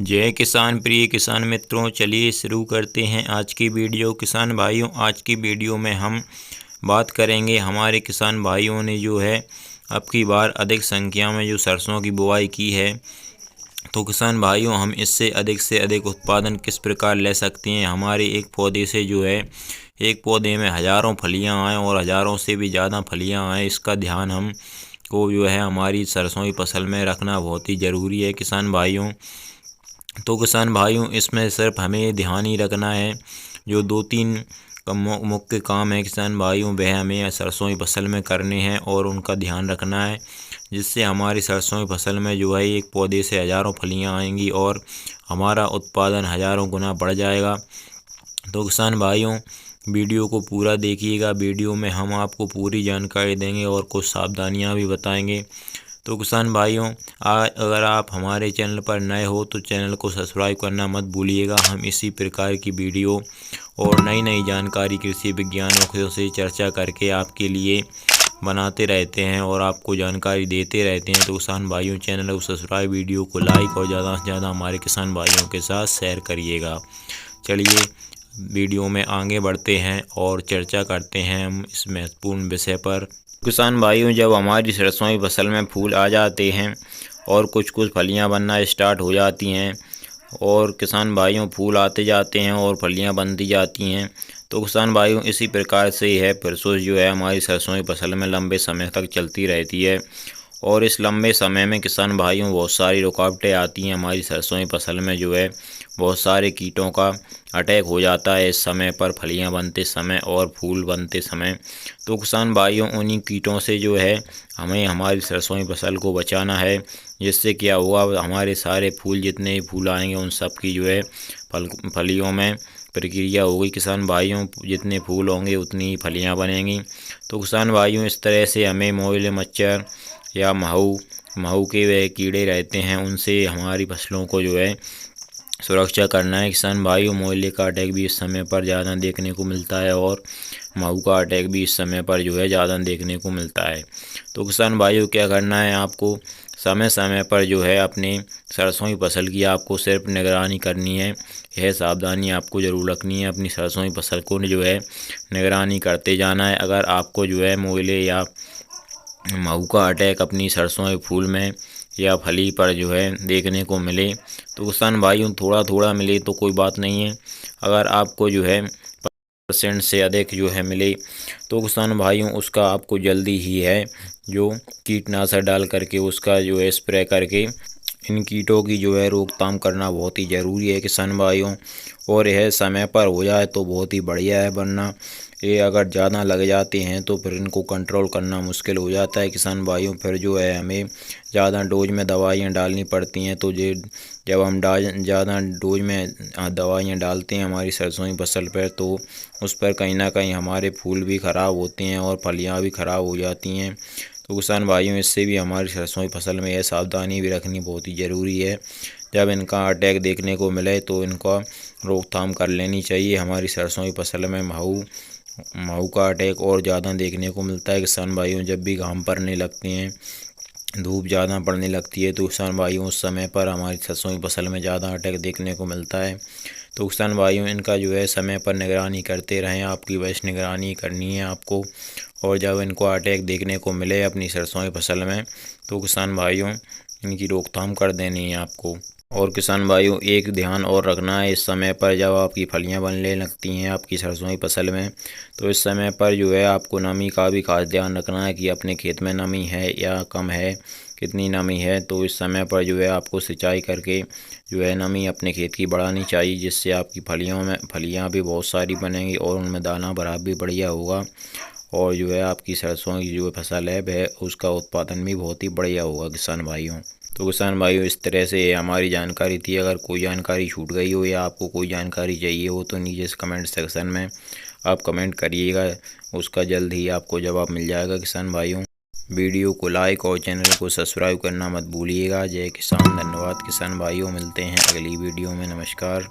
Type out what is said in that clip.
जय किसान प्रिय किसान मित्रों, चलिए शुरू करते हैं आज की वीडियो। किसान भाइयों, आज की वीडियो में हम बात करेंगे हमारे किसान भाइयों ने जो है अब की बार अधिक संख्या में जो सरसों की बुआई की है, तो किसान भाइयों हम इससे अधिक उत्पादन किस प्रकार ले सकते हैं। हमारे एक पौधे से जो है एक पौधे में हज़ारों फलियां आएँ और हज़ारों से भी ज़्यादा फलियां आएँ, इसका ध्यान हम को जो है हमारी सरसों की फसल में रखना बहुत ही ज़रूरी है किसान भाइयों। तो किसान भाइयों इसमें सिर्फ हमें ध्यान ही रखना है, जो 2-3 मुख्य काम है किसान भाइयों वह हमें सरसों की फसल में करने हैं और उनका ध्यान रखना है, जिससे हमारी सरसों की फसल में जो है एक पौधे से हज़ारों फलियां आएंगी और हमारा उत्पादन हज़ारों गुना बढ़ जाएगा। तो किसान भाइयों वीडियो को पूरा देखिएगा। वीडियो में हम आपको पूरी जानकारी देंगे और कुछ सावधानियां भी बताएंगे। तो किसान भाइयों अगर आप हमारे चैनल पर नए हो तो चैनल को सब्सक्राइब करना मत भूलिएगा। हम इसी प्रकार की वीडियो और नई जानकारी कृषि विज्ञानों से चर्चा करके आपके लिए बनाते रहते हैं और आपको जानकारी देते रहते हैं। तो किसान भाइयों चैनल को सब्सक्राइब, वीडियो को लाइक और ज़्यादा से ज़्यादा हमारे किसान भाइयों के साथ शेयर करिएगा। चलिए वीडियो में आगे बढ़ते हैं और चर्चा करते हैं हम इस महत्वपूर्ण विषय पर। किसान भाइयों जब हमारी सरसों की फसल में फूल आ जाते हैं और कुछ फलियां बनना स्टार्ट हो जाती हैं और किसान भाइयों फूल आते जाते हैं और फलियां बनती जाती हैं, तो किसान भाइयों इसी प्रकार से यह प्रोसेस जो है हमारी सरसों की फसल में लंबे समय तक चलती रहती है। और इस लंबे समय में किसान भाइयों बहुत सारी रुकावटें आती हैं। हमारी सरसों की फसल में जो है बहुत सारे कीटों का अटैक हो जाता है इस समय पर, फलियां बनते समय और फूल बनते समय। तो किसान भाइयों उन्हीं कीटों से जो है हमें हमारी सरसों की फसल को बचाना है, जिससे क्या होगा हमारे सारे फूल जितने फूल आएंगे उन सब की जो है फलियों में प्रक्रिया होगी। किसान भाइयों जितने फूल होंगे उतनी ही फलियां बनेंगी। तो किसान भाइयों इस तरह से हमें मोइल मच्छर या महू के वे कीड़े रहते हैं उनसे हमारी फसलों को जो है सुरक्षा करना है। किसान भाइयों मोइले का अटैक भी इस समय पर ज़्यादा देखने को मिलता है और महू का अटैक भी इस समय पर जो है ज़्यादा देखने को मिलता है। तो किसान भाइयों क्या करना है, आपको समय समय पर जो है अपने सरसों की फसल की आपको सिर्फ निगरानी करनी है। यह सावधानी आपको ज़रूर रखनी है, अपनी सरसों की फसल को जो है निगरानी करते जाना है। अगर आपको जो है मोइले या महू का अटैक अपनी सरसों के फूल में या फली पर जो है देखने को मिले, तो किसान भाइयों थोड़ा मिले तो कोई बात नहीं है। अगर आपको जो है % से अधिक जो है मिले तो किसान भाइयों उसका आपको जल्दी ही है जो कीटनाशक डाल करके उसका जो है स्प्रे करके इन कीटों की जो है रोकथाम करना बहुत ही ज़रूरी है किसान भाइयों। और यह समय पर हो जाए तो बहुत ही बढ़िया है, वरना ये अगर ज़्यादा लग जाते हैं तो फिर इनको कंट्रोल करना मुश्किल हो जाता है किसान भाइयों। फिर जो है हमें ज़्यादा डोज में दवाइयाँ डालनी पड़ती हैं। तो जब हम ज़्यादा डोज में दवाइयाँ डालते हैं हमारी सरसों की फसल पर, तो उस पर कहीं ना कहीं हमारे फूल भी ख़राब होते हैं और फलियाँ भी ख़राब हो जाती हैं। तो किसान भाइयों इससे भी हमारी सरसों की फसल में यह सावधानी भी रखनी बहुत ही ज़रूरी है। जब इनका अटैक देखने को मिले तो इनका रोकथाम कर लेनी चाहिए। हमारी सरसों की फसल में महू का अटैक और ज़्यादा देखने को मिलता है किसान भाइयों। जब भी घाम पड़ने लगते हैं, धूप ज़्यादा पड़ने लगती है, तो किसान भाइयों उस समय पर हमारी सरसों की फसल में ज़्यादा अटैक देखने को मिलता है। तो किसान भाइयों इनका जो है समय पर निगरानी करते रहें, आपकी वैसे निगरानी करनी है आपको। और जब इनको अटैक देखने को मिले अपनी सरसों की फसल में, तो किसान भाइयों इनकी रोकथाम कर देनी है आपको। और किसान भाइयों एक ध्यान और रखना है, इस समय पर जब आपकी फलियां बनने लगती हैं आपकी सरसों की फसल में, तो इस समय पर जो है आपको नमी का भी खास ध्यान रखना है कि अपने खेत में नमी है या कम है, कितनी नमी है। तो इस समय पर जो है आपको सिंचाई करके जो है नमी अपने खेत की बढ़ानी चाहिए, जिससे आपकी फलियां भी बहुत सारी बनेंगी और उनमें दाना भरा भी बढ़िया होगा। और जो है आपकी सरसों की जो फसल है वह उसका उत्पादन भी बहुत ही बढ़िया होगा किसान भाइयों। तो किसान भाइयों इस तरह से हमारी जानकारी थी। अगर कोई जानकारी छूट गई हो या आपको कोई जानकारी चाहिए हो तो नीचे से कमेंट सेक्शन में आप कमेंट करिएगा, उसका जल्द ही आपको जवाब मिल जाएगा किसान भाइयों। वीडियो को लाइक और चैनल को सब्सक्राइब करना मत भूलिएगा। जय किसान, धन्यवाद किसान भाइयों, मिलते हैं अगली वीडियो में। नमस्कार।